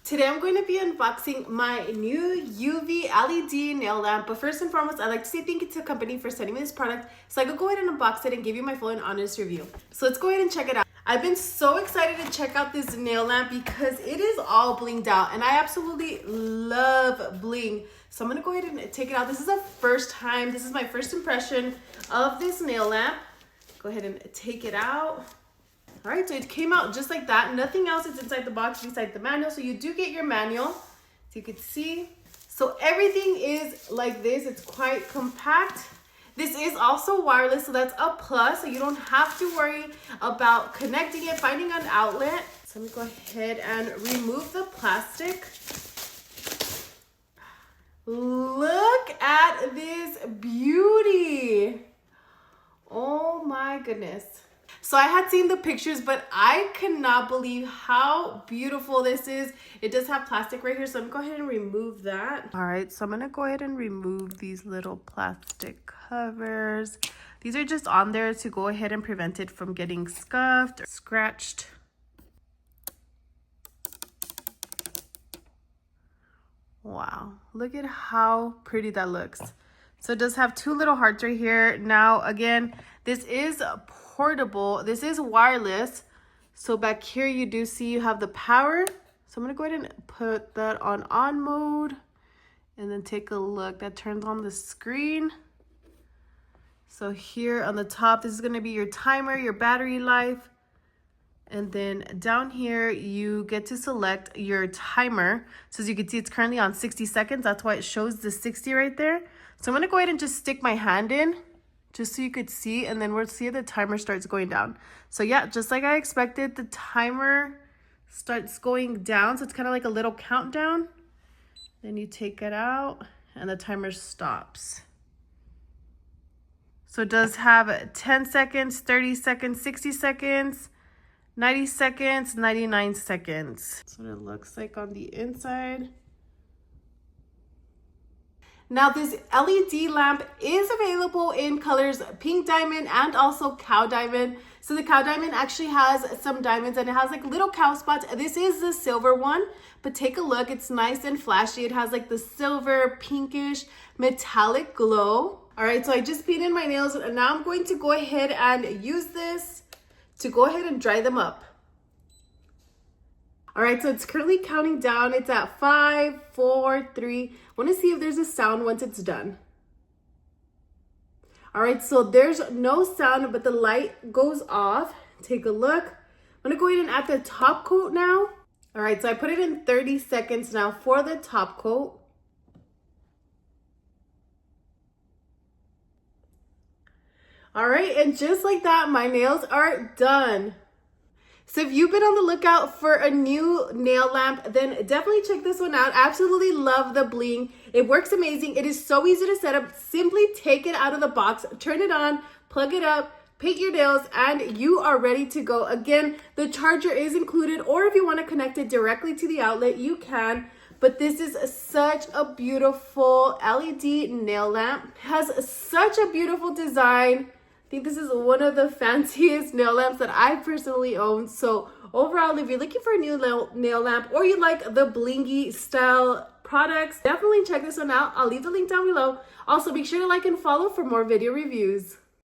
Today I'm going to be unboxing my new UV LED nail lamp, but first and foremost, I'd like to say thank you to the company for sending me this product so I could go ahead and unbox it and give you my full and honest review. So let's go ahead and check it out. I've been so excited to check out this nail lamp because it is all blinged out and I absolutely love bling. So I'm gonna go ahead and take it out. This is this is my first impression of this nail lamp. Go ahead and take it out. All right, so it came out just like that. Nothing else is inside the box besides the manual. So you do get your manual, so you can see. So everything is like this. It's quite compact. This is also wireless, so that's a plus. So you don't have to worry about connecting it, finding an outlet. So I'm gonna go ahead and remove the plastic. Look at this beauty. Oh my goodness. So I had seen the pictures, but I cannot believe how beautiful this is. It does have plastic right here, so I'm gonna go ahead and remove that. All right, so I'm gonna go ahead and remove these little plastic covers. These are just on there to go ahead and prevent it from getting scuffed or scratched. Wow, look at how pretty that looks. So it does have two little hearts right here. Now, again, this is portable. This is wireless. So back here, you do see you have the power. So I'm gonna go ahead and put that on mode and then take a look. That turns on the screen. So here on the top, this is gonna be your timer, your battery life. And then down here, you get to select your timer. So as you can see, it's currently on 60 seconds. That's why it shows the 60 right there. So I'm gonna go ahead and just stick my hand in just so you could see, and then we'll see if the timer starts going down. So yeah, just like I expected, the timer starts going down. So it's kind of like a little countdown. Then you take it out and the timer stops. So it does have 10 seconds, 30 seconds, 60 seconds, 90 seconds, 99 seconds. That's what it looks like on the inside. Now this LED lamp is available in colors pink diamond and also cow diamond. So the cow diamond actually has some diamonds and it has like little cow spots. This is the silver one, but take a look. It's nice and flashy. It has like the silver pinkish metallic glow. All right, so I just painted my nails and now I'm going to go ahead and use this to go ahead and dry them up. All right, so it's currently counting down. It's at 5, 4, 3. I want to see if there's a sound once it's done. All right, so there's no sound, but the light goes off. Take a look. I'm gonna go ahead and add the top coat now. All right, so I put it in 30 seconds now for the top coat. All right, and just like that, my nails are done. So if you've been on the lookout for a new nail lamp, then definitely check this one out. Absolutely love the bling. It works amazing. It is so easy to set up. Simply take it out of the box, turn it on, plug it up, paint your nails, and you are ready to go. Again, the charger is included, or if you want to connect it directly to the outlet, you can. But this is such a beautiful LED nail lamp. It has such a beautiful design. I think this is one of the fanciest nail lamps that I personally own. So overall, if you're looking for a new nail lamp or you like the blingy style products, definitely check this one out. I'll leave the link down below. Also, make sure to like and follow for more video reviews.